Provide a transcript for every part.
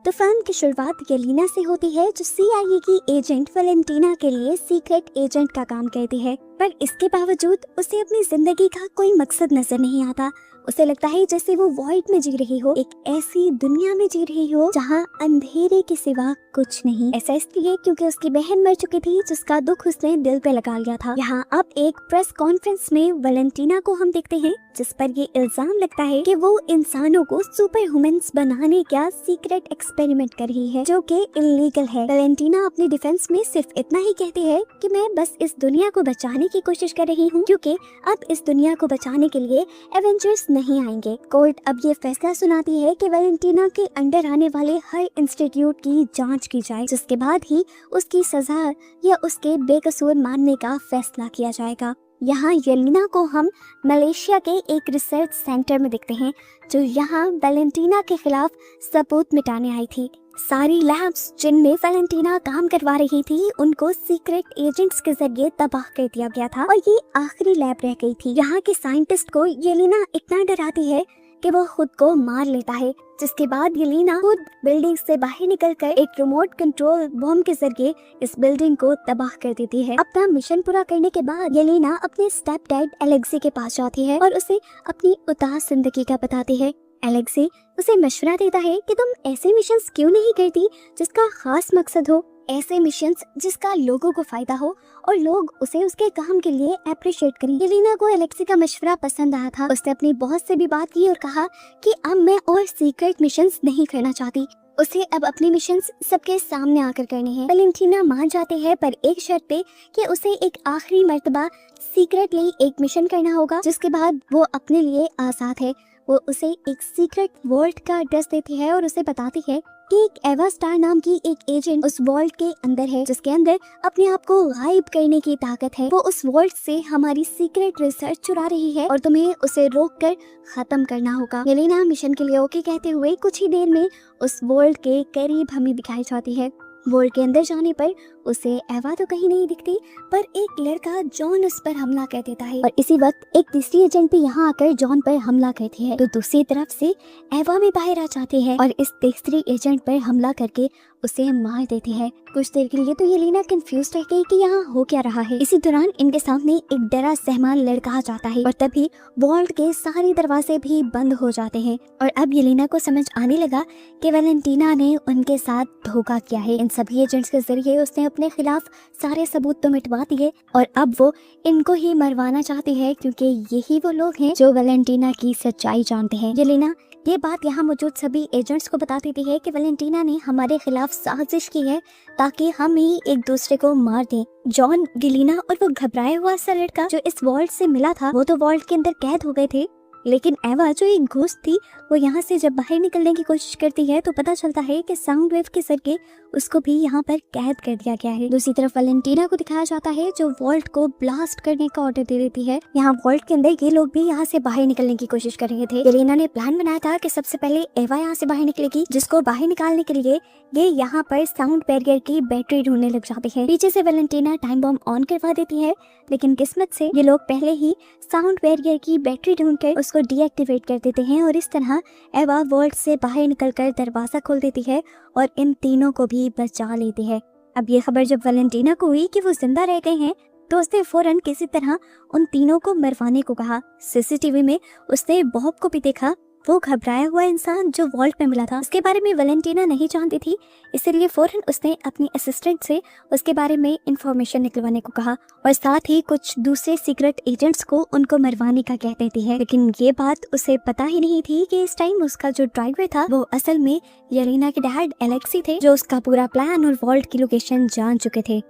तो फिल्म की शुरुआत येलेना से होती है, जो CIA की एजेंट वैलेंटीना के लिए सीक्रेट एजेंट का काम करती है। पर इसके बावजूद उसे अपनी जिंदगी का कोई मकसद नजर नहीं आता। उसे लगता है जैसे वो वॉइड में जी रही हो, एक ऐसी दुनिया में जी रही हो जहाँ अंधेरे के सिवा कुछ नहीं। ऐसा इसलिए क्योंकि उसकी बहन मर चुकी थी, जिसका दुख उसने दिल पे लगा लिया था। यहाँ अब एक प्रेस कॉन्फ्रेंस में वैलेंटीना को हम देखते हैं, जिस पर ये इल्जाम लगता है कि वो इंसानों को सुपर ह्यूमंस बनाने का सीक्रेट एक्सपेरिमेंट कर रही है, जो कि इलीगल है। वैलेंटीना अपनी डिफेंस में सिर्फ इतना ही कहती है कि मैं बस इस दुनिया को बचाने की कोशिश कर रही हूँ, क्योंकि अब इस दुनिया को बचाने के लिए एवेंजर्स नहीं आएंगे। कोर्ट अब ये फैसला सुनाती है कि वैलेंटीना के अंडर आने वाले हर इंस्टीट्यूट की जांच की जाए, जिसके बाद ही उसकी सजा या उसके बेकसूर मानने का फैसला किया जाएगा। यहाँ येलेना को हम मलेशिया के एक रिसर्च सेंटर में देखते हैं, जो यहाँ वैलेंटीना के खिलाफ सबूत मिटाने आई थी। सारी लैब्स जिनमें वैलेंटीना काम करवा रही थी, उनको सीक्रेट एजेंट्स के जरिए तबाह कर दिया गया था और ये आखिरी लैब रह गई थी। यहाँ के साइंटिस्ट को येलेना इतना डराती है कि वो खुद को मार लेता है, जिसके बाद येलेना खुद बिल्डिंग से बाहर निकलकर एक रिमोट कंट्रोल बॉम्ब के जरिए इस बिल्डिंग को तबाह कर देती है। अपना मिशन पूरा करने के बाद येलेना अपने स्टेप डैड एलेक्सी के पास जाती है और उसे अपनी उदास जिंदगी का बताती है। एलेक्सी उसे मशवरा देता है कि तुम ऐसे मिशंस क्यों नहीं करती जिसका खास मकसद हो, ऐसे मिशंस जिसका लोगों को फायदा हो और लोग उसे उसके काम के लिए अप्रिशिएट करें। येलेना को एलेक्सी का मशवरा पसंद आया था। उसने अपनी बॉस से भी बात की और कहा कि अब मैं और सीक्रेट मिशंस नहीं करना चाहती। उसे अब अपने मिशंस सबके सामने आकर करने हैं। वैलेंटीना मान जाते हैं, पर एक शर्त पे कि उसे एक आखिरी मर्तबा सीक्रेटली एक मिशन करना होगा, जिसके बाद वो अपने लिए आजाद है। वो उसे एक सीक्रेट वॉल्ट का एड्रेस देती है और उसे बताती है कि एक एवा स्टार नाम की एक एजेंट उस वॉल्ट के अंदर है, जिसके अंदर अपने आप को गायब करने की ताकत है। वो उस वॉल्ट से हमारी सीक्रेट रिसर्च चुरा रही है और तुम्हें उसे रोककर खत्म करना होगा। येलेना मिशन के लिए ओके कहते हुए कुछ ही देर में उस वॉल्ट के करीब हमें दिखाई जाती है। वॉल्ट के अंदर जाने पर उसे एवा तो कहीं नहीं दिखती, पर एक लड़का जॉन उस पर हमला कर देता है और इसी वक्त एक तीसरी एजेंट भी यहाँ आकर जॉन पर हमला करती है। तो दूसरी तरफ से एवा भी बाहर आ जाती है और इस तीसरी एजेंट पर हमला करके उसे मार देती है। कुछ देर के लिए तो येलेना कंफ्यूज रह गई कि यहाँ हो क्या रहा है। इसी दौरान इनके सामने एक डरा सहमान लड़का आ जाता है और तभी वॉल्ट के सारे दरवाजे भी बंद हो जाते हैं और अब येलेना को समझ आने लगा कि वैलेंटीना ने उनके साथ धोखा किया है। इन सभी एजेंट्स के जरिए उसने अपने खिलाफ सारे सबूत तो मिटवा दिए और अब वो इनको ही मरवाना चाहती है, क्योंकि यही वो लोग हैं जो वैलेंटीना की सच्चाई जानते हैं। येलेना ये बात यहाँ मौजूद सभी एजेंट्स को बता देती है कि वैलेंटीना ने हमारे खिलाफ साजिश की है ताकि हम ही एक दूसरे को मार दें। जॉन, येलेना और वो घबराया हुआ सा लड़का जो इस वॉल्ट से मिला था, वो तो वॉल्ट के अंदर कैद हो गए थे, लेकिन एवा जो एक घोस्ट थी, वो यहाँ से जब बाहर निकलने की कोशिश करती है तो पता चलता है कि साउंड वेव के जरिए उसको भी यहाँ पर कैद कर दिया गया है। दूसरी तरफ वैलेंटीना को दिखाया जाता है जो वॉल्ट को ब्लास्ट करने का ऑर्डर दे देती है। यहाँ वॉल्ट के अंदर ये लोग भी यहाँ से बाहर निकलने की कोशिश कर रहे थे। येलेना ने प्लान बनाया था कि सबसे पहले एवा यहाँ से बाहर निकलेगी, जिसको बाहर निकालने के लिए ये यहाँ पर साउंड बैरियर की बैटरी ढूंढने लग जाती है। पीछे से वैलेंटीना टाइम बॉम्ब ऑन करवा देती है, लेकिन किस्मत से ये लोग पहले ही साउंड बैरियर की बैटरी ढूंढकर उसको डीएक्टिवेट कर देते हैं और इस तरह एवा वॉल्ट से बाहर निकलकर दरवाजा खोल देती है और इन तीनों को भी बचा लेती है। अब ये खबर जब वैलेंटीना को हुई कि वो जिंदा रह गए हैं, तो उसने फौरन किसी तरह उन तीनों को मरवाने को कहा। सीसीटीवी में उसने बॉब को भी देखा, वो घबराया हुआ इंसान जो वॉल्ट में मिला था। उसके बारे में वैलेंटीना नहीं जानती थी, इसलिए फौरन उसने अपनी असिस्टेंट से उसके बारे में इंफॉर्मेशन निकलवाने को कहा और साथ ही कुछ दूसरे सीक्रेट एजेंट्स को उनको मरवाने का कह देती है। लेकिन ये बात उसे पता ही नहीं थी कि इस टाइम उसका जो ड्राइवर था वो असल में येलेना के डैड एलेक्सी थे, जो उसका पूरा प्लान और वॉल्ट की लोकेशन जान चुके थे।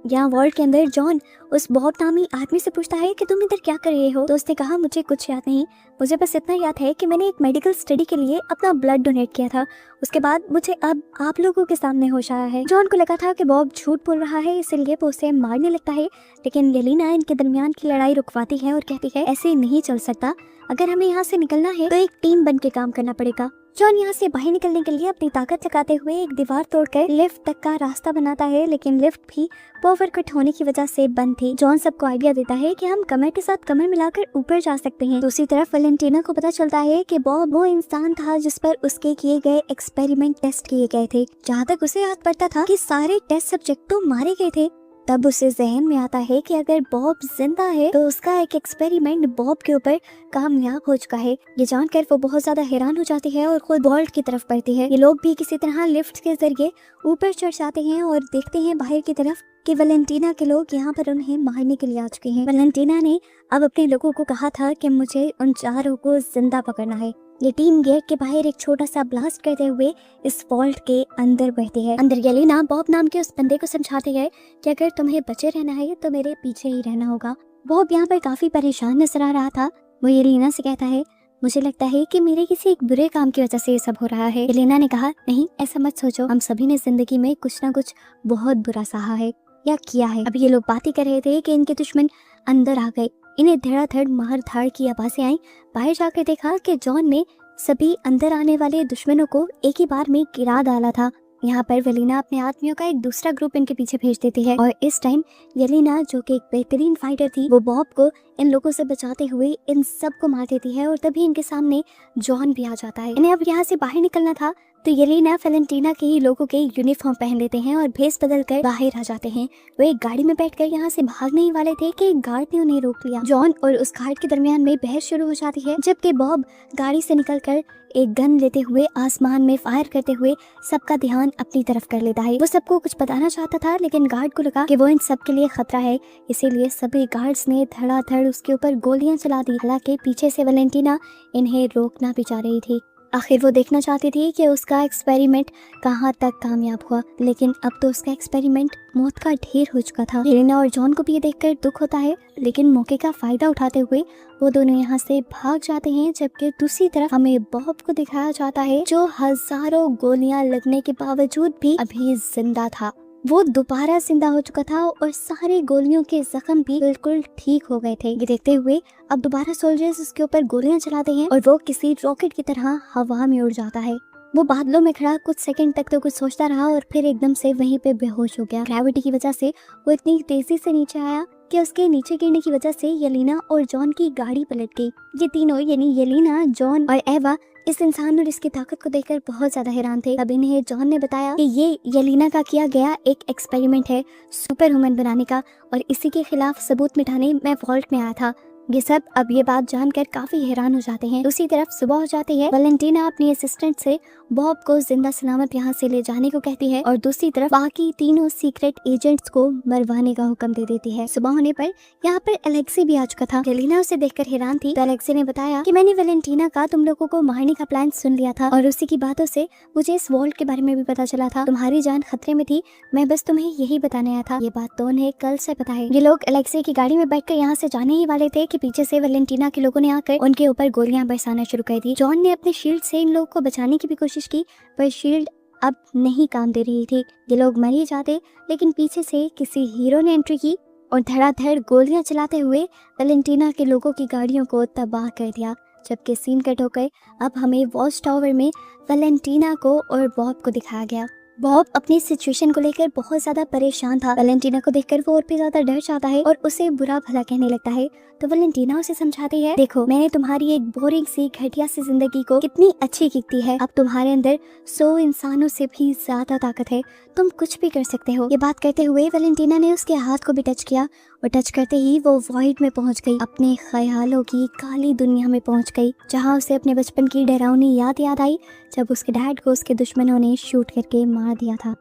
यहाँ वॉल्ट के अंदर जॉन उस बॉब नामी आदमी से पूछता है कि तुम इधर क्या कर रहे हो। तो उसने कहा, मुझे कुछ याद नहीं, मुझे बस इतना याद है कि मैंने एक मेडिकल स्टडी के लिए अपना ब्लड डोनेट किया था। उसके बाद मुझे अब आप लोगों के सामने होश आया है। जॉन को लगा था कि बॉब झूठ बोल रहा है, इसलिए वो उसे मारने लगता है, लेकिन येलेना इनके दरमियान की लड़ाई रुकवाती है और कहती है ऐसे नहीं चल सकता, अगर हमें यहाँ से निकलना है तो एक टीम बन के काम करना पड़ेगा। जॉन यहाँ से बाहर निकलने के लिए अपनी ताकत लगाते हुए एक दीवार तोड़कर लिफ्ट तक का रास्ता बनाता है, लेकिन लिफ्ट भी पावर कट होने की वजह से बंद थी। जॉन सबको आइडिया देता है कि हम कमर के साथ कमर मिलाकर ऊपर जा सकते हैं। दूसरी तरफ वैलेंटीना को पता चलता है कि बॉब वो इंसान था जिस पर उसके किए गए एक्सपेरिमेंट टेस्ट किए गए थे। जहाँ तक उसे याद पड़ता था कि सारे टेस्ट सब्जेक्ट तो मारे गए थे। तब उसे जहन में आता है कि अगर बॉब जिंदा है तो उसका एक एक्सपेरिमेंट बॉब के ऊपर कामयाब हो चुका है। ये जानकर वो बहुत ज्यादा हैरान हो जाती है और खुद वॉल्ट की तरफ बढ़ती है। ये लोग भी किसी तरह लिफ्ट के जरिए ऊपर चढ़ जाते हैं और देखते हैं बाहर की तरफ कि वैलेंटीना के लोग यहाँ पर उन्हें मारने के लिए आ चुके हैं। वैलेंटीना ने अब अपने लोगों को कहा था कि मुझे उन चारों को जिंदा पकड़ना है। ये टीम गेट के बाहर एक छोटा सा ब्लास्ट करते हुए इस वॉल्ट के अंदर बढ़ती है। अंदर येलेना बॉब नाम के उस बंदे को समझाती है कि अगर तुम्हें बचे रहना है तो मेरे पीछे ही रहना होगा। बॉब यहाँ पर काफी परेशान नजर आ रहा था। वो येलेना से कहता है, मुझे लगता है कि मेरे किसी एक बुरे काम की वजह से ये सब हो रहा है। येलेना ने कहा, नहीं ऐसा मत सोचो, हम सभी ने जिंदगी में कुछ ना कुछ बहुत बुरा सहा है या किया है। अब ये लोग बातें कर रहे थे कि इनके दुश्मन अंदर आ गए। इन्हें धड़ाधड़ मार धाड़ की आवाजें आई। बाहर जाकर देखा कि जॉन ने सभी अंदर आने वाले दुश्मनों को एक ही बार में गिरा डाला था। यहाँ पर वेलिना अपने आदमियों का एक दूसरा ग्रुप इनके पीछे भेज देती है और इस टाइम येलेना जो कि एक बेहतरीन फाइटर थी, वो बॉब को इन लोगों से बचाते हुए इन सब को मार देती है और तभी इनके सामने जॉन भी आ जाता है। इन्हें अब यहाँ से बाहर निकलना था तो येलेना वैलेंटीना के ही लोगों के यूनिफॉर्म पहन लेते हैं और भेस बदल कर बाहर आ जाते हैं। वो एक गाड़ी में बैठकर यहाँ से भागने ही वाले थे कि एक गार्ड ने उन्हें रोक लिया। जॉन और उस गार्ड के दरमियान में बहस शुरू हो जाती है, जबकि बॉब गाड़ी से निकलकर एक गन लेते हुए आसमान में फायर करते हुए सबका ध्यान अपनी तरफ कर लेता है। वो सबको कुछ बताना चाहता था, लेकिन गार्ड को लगा कि वो इन सब के लिए खतरा है, इसीलिए सभी गार्ड्स ने धड़ाधड़ उसके ऊपर गोलियां चला दी। हालांकि पीछे से वैलेंटीना इन्हें रोकना भी चाह रही थी। आखिर वो देखना चाहती थी कि उसका एक्सपेरिमेंट कहाँ तक कामयाब हुआ, लेकिन अब तो उसका एक्सपेरिमेंट मौत का ढेर हो चुका था। येलेना और जॉन को भी ये देखकर दुख होता है, लेकिन मौके का फायदा उठाते हुए वो दोनों यहाँ से भाग जाते हैं। जबकि दूसरी तरफ हमें बॉब को दिखाया जाता है, जो हजारों गोलियां लगने के बावजूद भी अभी जिंदा था। वो दोबारा जिंदा हो चुका था और सारे गोलियों के जख्म भी बिल्कुल ठीक हो गए थे। ये देखते हुए अब दोबारा सोल्जर्स उसके ऊपर गोलियां चलाते हैं और वो किसी रॉकेट की तरह हवा में उड़ जाता है। वो बादलों में खड़ा कुछ सेकंड तक तो कुछ सोचता रहा और फिर एकदम से वहीं पे बेहोश हो गया। ग्रेविटी की वजह से वो इतनी तेजी से नीचे आया कि उसके नीचे गिरने की वजह से येलेना और जॉन की गाड़ी पलट गई। ये तीनों यानी येलेना, जॉन और एवा इस इंसान और इसकी ताकत को देखकर बहुत ज्यादा हैरान थे। तब इन्हें जॉन ने बताया कि ये येलेना का किया गया एक एक्सपेरिमेंट है सुपर ह्यूमन बनाने का, और इसी के खिलाफ सबूत मिटाने मैं वॉल्ट में आया था। ये सब अब ये बात जानकर काफी हैरान हो जाते हैं। दूसरी तरफ सुबह हो जाती है। वैलेंटीना अपनी असिस्टेंट से बॉब को जिंदा सलामत यहाँ से ले जाने को कहती है और दूसरी तरफ बाकी तीनों सीक्रेट एजेंट्स को मरवाने का हुक्म दे देती है। सुबह होने पर यहाँ पर एलेक्सी भी आ चुका था। येलेना उसे देखकर हैरान थी तो एलेक्सी ने बताया कि मैंने वैलेंटीना का तुम लोगों को मारने का प्लान सुन लिया था और उसी की बातों से मुझे इस वॉल्ट के बारे में भी पता चला था। तुम्हारी जान खतरे में थी, मैं बस तुम्हें यही बताने आया था। ये बात तो उन्हें कल से पता है। ये लोग एलेक्सी की गाड़ी में बैठकर यहाँ से जाने ही वाले थे कि पीछे से वैलेंटीना के लोगों ने आकर उनके ऊपर गोलियां बरसाना शुरू कर दी। जॉन ने अपने शील्ड से इन लोगों को बचाने की भी कोशिश की, पर शील्ड अब नहीं काम दे रही थी। ये लोग मर ही जाते, लेकिन पीछे से किसी हीरो ने एंट्री की और धड़ाधड़ गोलियां चलाते हुए वैलेंटीना के लोगों की गाड़ियों को तबाह कर दिया। जबकि सीन कट होकर अब हमें वॉच टावर में वैलेंटीना को और बॉब को दिखाया गया। बॉब अपनी सिचुएशन को लेकर बहुत ज्यादा परेशान था। वैलेंटीना को देखकर वो और भी ज्यादा डर जाता है और उसे बुरा भला कहने लगता है। तो वैलेंटीना उसे समझाती है, देखो मैंने तुम्हारी एक बोरिंग सी घटिया सी जिंदगी को कितनी अच्छी की थी है। अब तुम्हारे अंदर 100 इंसानों से भी ज्यादा ताकत है, तुम कुछ भी कर सकते हो। ये बात कहते हुए वैलेंटीना ने उसके हाथ को भी टच किया और टच करते ही वो वॉइड में पहुंच गई, अपने ख्यालों की काली दुनिया में पहुंच गई, जहां उसे अपने बचपन की डरावनी याद आई जब उसके डैड को उसके दुश्मनों ने शूट करके मार दिया था।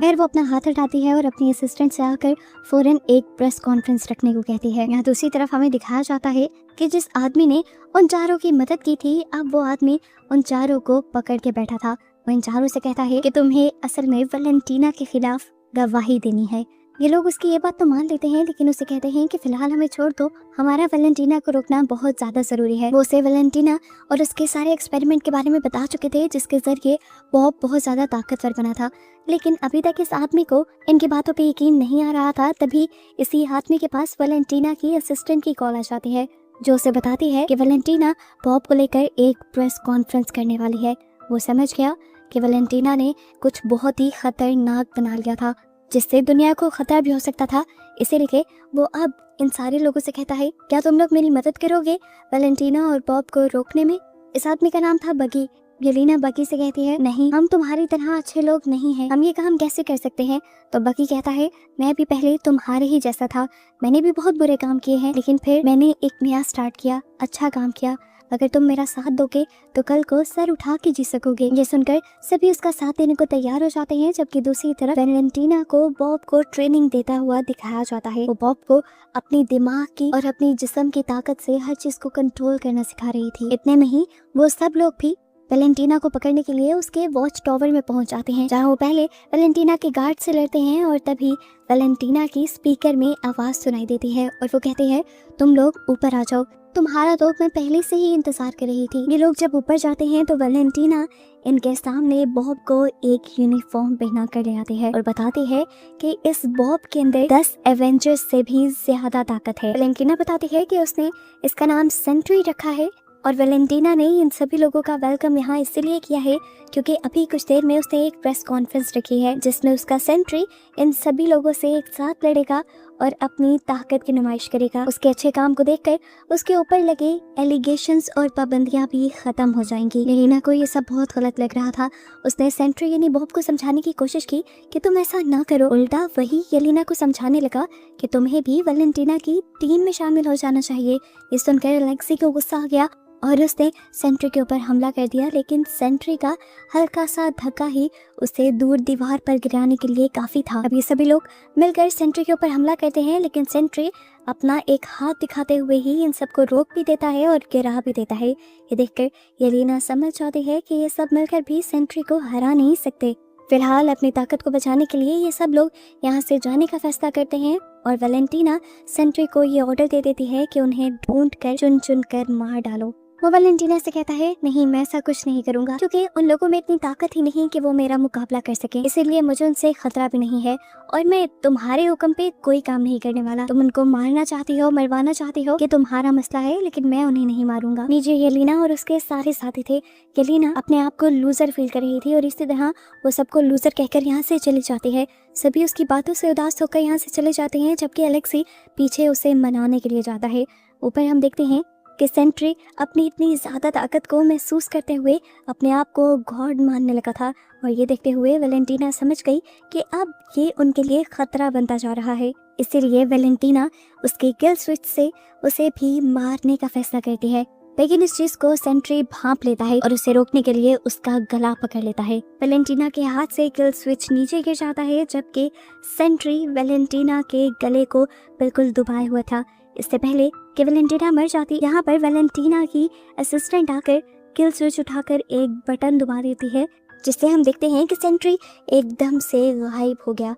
फिर वो अपना हाथ हटाती है और अपनी असिस्टेंट से आकर फौरन एक प्रेस कॉन्फ्रेंस रखने को कहती है। यहाँ दूसरी तरफ हमें दिखाया जाता है कि जिस आदमी ने उन चारों की मदद की थी, अब वो आदमी उन चारों को पकड़ के बैठा था। वो इन चारों से कहता है कि तुम्हें असल में वैलेंटीना के खिलाफ गवाही देनी है। ये लोग उसकी ये बात तो मान लेते हैं, लेकिन उसे कहते हैं कि फिलहाल हमें छोड़ दो, हमारा वैलेंटीना को रोकना बहुत ज्यादा जरूरी है। वो उसे वैलेंटीना और उसके सारे एक्सपेरिमेंट के बारे में बता चुके थे, जिसके जरिए बॉब बहुत ज्यादा ताकतवर बना था। लेकिन अभी तक इस आदमी को इनकी बातों पे यकीन नहीं आ रहा था। तभी इसी आदमी के पास वैलेंटीना की असिस्टेंट की कॉल आ जाती है। जो उसे बताती है कि वैलेंटीना बॉब को लेकर एक प्रेस कॉन्फ्रेंस करने वाली है। वो समझ गया कि वैलेंटीना ने कुछ बहुत ही खतरनाक बना लिया था, जिससे दुनिया को खतरा भी हो सकता था। इसीलिए वो अब इन सारे लोगों से कहता है, क्या तुम लोग मेरी मदद करोगे वैलेंटीना और बॉब को रोकने में? इस आदमी का नाम था बगी। येलेना बगी से कहती है, नहीं, हम तुम्हारी तरह अच्छे लोग नहीं हैं, हम ये काम कैसे कर सकते हैं? तो बगी कहता है, मैं भी पहले तुम्हारे ही जैसा था, मैंने भी बहुत बुरे काम किए हैं, लेकिन फिर मैंने एक नया स्टार्ट किया, अच्छा काम किया। अगर तुम मेरा साथ दोगे तो कल को सर उठा के जी सकोगे। ये सुनकर सभी उसका साथ देने को तैयार हो जाते हैं, जबकि दूसरी तरफ वैलेंटीना को बॉब को ट्रेनिंग देता हुआ दिखाया जाता है। वो बॉब को अपनी दिमाग की और अपनी जिस्म की ताकत से हर चीज को कंट्रोल करना सिखा रही थी। इतने में ही वो सब लोग भी वैलेंटीना को पकड़ने के लिए उसके वॉच टावर में पहुंच जाते हैं, जहां वो पहले वैलेंटीना के गार्ड से लड़ते हैं और तभी वैलेंटीना की स्पीकर में आवाज सुनाई देती है और वो कहते हैं, तुम लोग ऊपर आ जाओ, तुम्हारा तो मैं पहले से ही इंतजार कर रही थी। ये लोग जब ऊपर जाते हैं तो वैलेंटीना इनके सामने बॉब को एक यूनिफॉर्म पहना कर ले आती है और बताती है कि इस बॉब के अंदर 10 एवेंजर्स से भी ज्यादा ताकत है। वैलेंटीना बताती है कि उसने इसका नाम सेंट्री रखा है और वैलेंटीना ने इन सभी लोगों का वेलकम यहाँ इसलिए किया है क्योंकि अभी कुछ देर में उसने एक प्रेस कॉन्फ्रेंस रखी है जिसमें उसका सेंट्री इन सभी लोगों से एक साथ लड़ेगा और अपनी ताकत की नुमाइश करेगा। उसके अच्छे काम को देखकर उसके ऊपर लगे एलिगेशंस और पाबंदियां भी खत्म हो जाएंगी। येलेना को ये सब बहुत गलत लग रहा था। उसने सेंट्री यानी बॉब को समझाने की कोशिश की कि तुम ऐसा ना करो। उल्टा वही येलेना को समझाने लगा कि तुम्हें भी वैलेंटीना की टीम में शामिल हो जाना चाहिए। ये सुनकर अलेक्सी को गुस्सा आ गया और उसने सेंट्री के ऊपर हमला कर दिया, लेकिन सेंट्री का हल्का सा धक्का ही उसे दूर दीवार पर गिराने के लिए काफी था। अब ये सभी लोग मिलकर सेंट्री के ऊपर हमला करते हैं, लेकिन सेंट्री अपना एक हाथ दिखाते हुए ही इन सबको रोक भी देता है और गिरा भी देता है। ये देखकर येलेना समझ जाती है कि ये सब मिलकर भी सेंट्री को हरा नहीं सकते। फिलहाल अपनी ताकत को बचाने के लिए ये सब लोग यहाँ से जाने का फैसला करते हैं और वैलेंटीना सेंट्री को ये ऑर्डर दे देती है कि उन्हें ढूंढ कर चुन चुन कर मार डालो। वो वैलेंटीना से कहता है, नहीं, मैं ऐसा कुछ नहीं करूंगा क्योंकि उन लोगों में इतनी ताकत ही नहीं कि वो मेरा मुकाबला कर सके, इसीलिए मुझे उनसे खतरा भी नहीं है और मैं तुम्हारे हुक्म पे कोई काम नहीं करने वाला। तुम उनको मारना चाहती हो, मरवाना चाहती हो, कि तुम्हारा मसला है, लेकिन मैं उन्हें नहीं मारूंगा। नीचे येलेना और उसके सारे साथी थे। येलेना अपने आप को लूजर फील कर रही थी और इसी तरह वो सबको लूजर कहकर यहाँ से चली जाती है। सभी उसकी बातों से उदास होकर यहाँ से चले जाते हैं, जबकि अलेक्सी पीछे उसे मनाने के लिए जाता है। ऊपर हम देखते हैं कि सेंट्री अपनी इतनी ज़्यादा ताकत को महसूस करते हुए अपने आप को गॉड मानने लगा था और ये देखते हुए वैलेंटीना समझ गई कि अब ये उनके लिए खतरा बनता जा रहा है। इसीलिए वैलेंटीना उसके किल स्विच से उसे भी मारने का फैसला करती है, लेकिन इस चीज को सेंट्री भांप लेता है और उसे रोकने के लिए उसका गला पकड़ लेता है। वैलेंटीना के हाथ से किल स्विच नीचे गिर जाता है, जबकि सेंट्री वैलेंटीना के गले को बिल्कुल दबाए हुआ था। इससे पहले कि वैलेंटीना मर जाती, यहाँ पर वैलेंटीना की असिस्टेंट आकर किल स्विच उठाकर एक बटन दबा देती है, जिससे हम देखते हैं कि सेंट्री एकदम से गायब हो गया।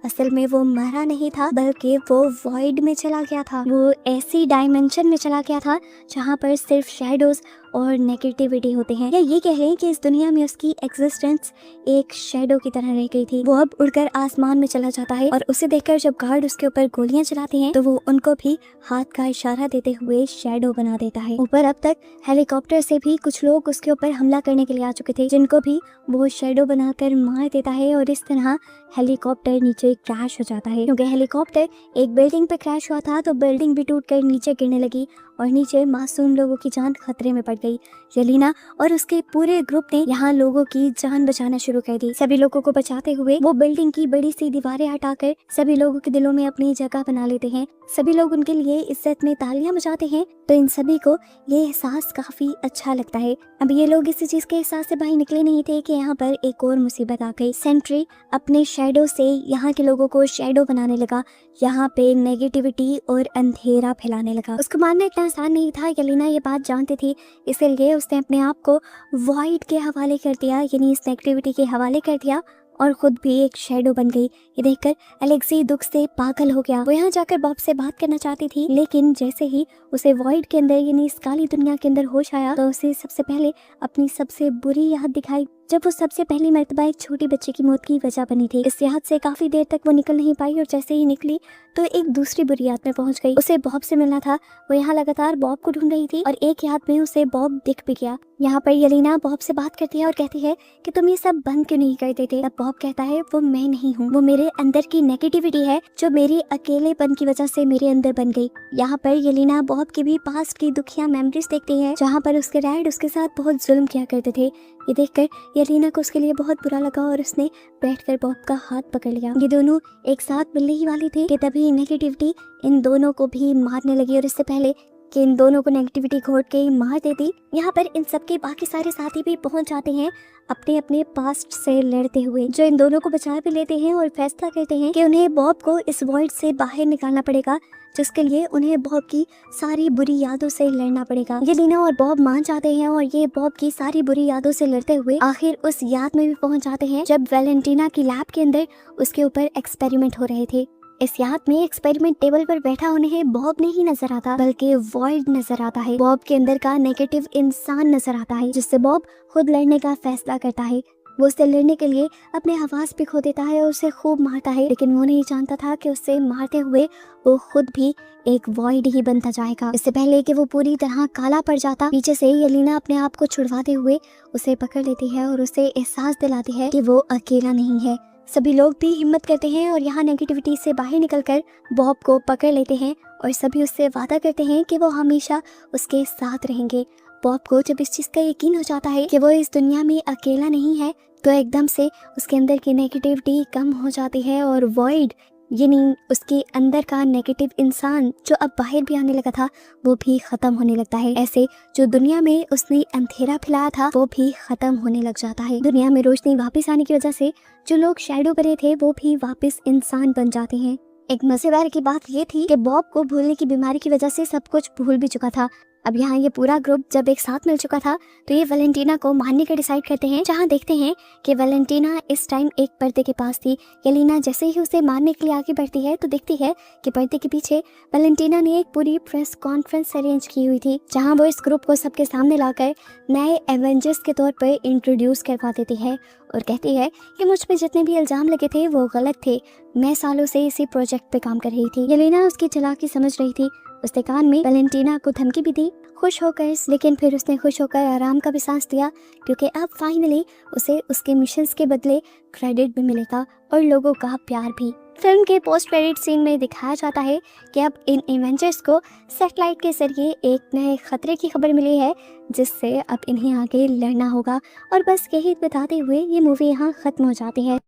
असल में वो मरा नहीं था, बल्कि वो वॉइड में चला गया था। वो ऐसी डायमेंशन में चला गया था जहाँ पर सिर्फ शैडोज और नेगेटिविटी होते हैं, या ये कहें कि इस दुनिया में उसकी एग्जिस्टेंस एक शैडो की तरह रह गई थी। वो अब उड़कर आसमान में चला जाता है और उसे देखकर जब गार्ड उसके ऊपर गोलियां चलाते हैं तो वो उनको भी हाथ का इशारा देते हुए शैडो बना देता है। ऊपर अब तक हेलीकॉप्टर से भी कुछ लोग उसके ऊपर हमला करने के लिए आ चुके थे, जिनको भी वो शैडो बनाकर मार देता है और इस तरह हेलीकॉप्टर नीचे क्रैश हो जाता है। क्योंकि हेलीकॉप्टर एक बिल्डिंग पे क्रैश हुआ था तो बिल्डिंग भी टूटकर नीचे गिरने लगी और नीचे मासूम लोगों की जान खतरे में पड़ गई। येलेना और उसके पूरे ग्रुप ने यहाँ लोगों की जान बचाना शुरू कर दी। सभी लोगों को बचाते हुए वो बिल्डिंग की बड़ी सी दीवारें हटाकर सभी लोगों के दिलों में अपनी जगह बना लेते हैं। सभी लोग उनके लिए इज्जत में तालियां बजाते हैं, तो इन सभी को ये एहसास काफी अच्छा लगता है। अब ये लोग इसी चीज के एहसास से बाहर निकले नहीं थे कि यहाँ पर एक और मुसीबत आ गई। सेंट्री अपने शैडो से यहाँ के लोगों को शैडो बनाने लगा, यहाँ पे नेगेटिविटी और अंधेरा फैलाने लगा। उसको मानना इतना आसान नहीं था। येलेना ये बात जानती थी, इसलिए उसने अपने आप को वॉइड के हवाले कर दिया, यानी इस नेगेटिविटी के हवाले कर दिया और खुद भी एक शैडो बन गई। ये देखकर अलेक्सी दुख से पागल हो गया। वो यहाँ जाकर बॉब से बात करना चाहती थी, लेकिन जैसे ही उसे वॉइड के अंदर यानी इस काली दुनिया के अंदर होश आया तो उसे सबसे पहले अपनी सबसे बुरी याद दिखाई जब वो सबसे पहली मर्तबा एक छोटी बच्चे की मौत की वजह बनी थी। इस याद से काफी देर तक वो निकल नहीं पाई और जैसे ही निकली तो एक दूसरी बुरी याद में पहुंच गई। उसे बॉब से मिलना था। वो यहाँ लगातार बॉब को ढूंढ रही थी और एक याद में उसे बॉब दिख भी गया। यहाँ पर येलेना बॉब से बात करती है और कहती है कि तुम ये सब बंद क्यों नहीं कर देते। तब बॉब कहता है वो मैं नहीं हूँ, वो मेरे अंदर की नेगेटिविटी है जो मेरी अकेलेपन की वजह से मेरे अंदर बन गई। यहाँ पर येलेना बॉब के भी पास्ट की दुखिया मेमोरीज देखती है जहाँ पर उसके डैड उसके साथ बहुत जुल्म किया करते थे। ये देखकर येलेना को उसके लिए बहुत बुरा लगा और उसने बैठकर बॉब का हाथ पकड़ लिया। ये दोनों एक साथ मिलने ही वाले थे कि तभी नेगेटिविटी इन दोनों को भी मारने लगी और इससे पहले कि इन दोनों को नेगेटिविटी घोट के मार देती, यहाँ पर इन सबके बाकी सारे साथी भी पहुंच जाते हैं अपने अपने पास्ट से लड़ते हुए, जो इन दोनों को बचा भी लेते हैं और फैसला करते हैं कि उन्हें बॉब को इस वर्ल्ड से बाहर निकालना पड़ेगा, जिसके लिए उन्हें बॉब की सारी बुरी यादों से लड़ना पड़ेगा। येलेना और बॉब मान जाते हैं और ये बॉब की सारी बुरी यादों से लड़ते हुए आखिर उस याद में भी पहुंच जाते हैं जब वैलेंटीना की लैब के अंदर उसके ऊपर एक्सपेरिमेंट हो रहे थे। इस याद में एक्सपेरिमेंट टेबल पर बैठा उन्हें बॉब नहीं नजर आता बल्कि वॉइड नजर आता है। बॉब के अंदर का नेगेटिव इंसान नजर आता है जिससे बॉब खुद लड़ने का फैसला करता है। वो उससे लड़ने के लिए अपने हवास भी खो देता है और उसे खूब मारता है, लेकिन वो नहीं जानता था कि उससे मारते हुए वो खुद भी एक वॉइड ही बनता जाएगा। इससे पहले कि वो पूरी तरह काला पड़ जाता, पीछे से येलेना अपने आप को छुड़वाते हुए उसे पकड़ लेती है और उसे एहसास दिलाती है कि वो अकेला नहीं है। सभी लोग भी हिम्मत करते हैं और यहाँ नेगेटिविटी से बाहर निकलकर बॉब को पकड़ लेते हैं और सभी उससे वादा करते हैं कि वो हमेशा उसके साथ रहेंगे। बॉब को जब इस चीज़ का यकीन हो जाता है कि वो इस दुनिया में अकेला नहीं है तो एकदम से उसके अंदर की नेगेटिविटी कम हो जाती है और वॉइड यानी उसके अंदर का नेगेटिव इंसान जो अब बाहर भी आने लगा था वो भी खत्म होने लगता है। ऐसे जो दुनिया में उसने अंधेरा फैलाया था वो भी खत्म होने लग जाता है। दुनिया में रोशनी वापस आने की वजह से जो लोग शैडो बने थे वो भी वापस इंसान बन जाते हैं। एक मजेदार की बात ये थी कि बॉब को भूलने की बीमारी की वजह से सब कुछ भूल भी चुका था। अब यहाँ ये पूरा ग्रुप जब एक साथ मिल चुका था तो ये वैलेंटीना को मारने का डिसाइड करते हैं, जहाँ देखते हैं कि वैलेंटीना इस टाइम एक पर्दे के पास थी। येलेना जैसे ही उसे मारने के लिए आगे बढ़ती है तो देखती है कि पर्दे के पीछे वैलेंटीना ने एक पूरी प्रेस कॉन्फ्रेंस अरेंज की हुई थी, जहाँ वो इस ग्रुप को सबके सामने लाकर नए एवेंजर्स के तौर पर इंट्रोड्यूस करवा देती है और कहती है कि मुझ पे जितने भी इल्जाम लगे थे वो गलत थे, मैं सालों से इसी प्रोजेक्ट पे काम कर रही थी। येलेना उसकी चालाकी समझ रही थी, उसने कान में वैलेंटीना को धमकी भी दी खुश होकर, लेकिन फिर उसने खुश होकर आराम का भी सांस लिया क्योंकि अब फाइनली उसे उसके मिशंस के बदले क्रेडिट भी मिलेगा और लोगों का प्यार भी। फिल्म के पोस्ट क्रेडिट सीन में दिखाया जाता है कि अब इन एवेंजर्स को सैटेलाइट के जरिए एक नए खतरे की खबर मिली है जिससे अब इन्हें आगे लड़ना होगा। और बस यही बताते हुए ये मूवी यहाँ खत्म हो जाती है।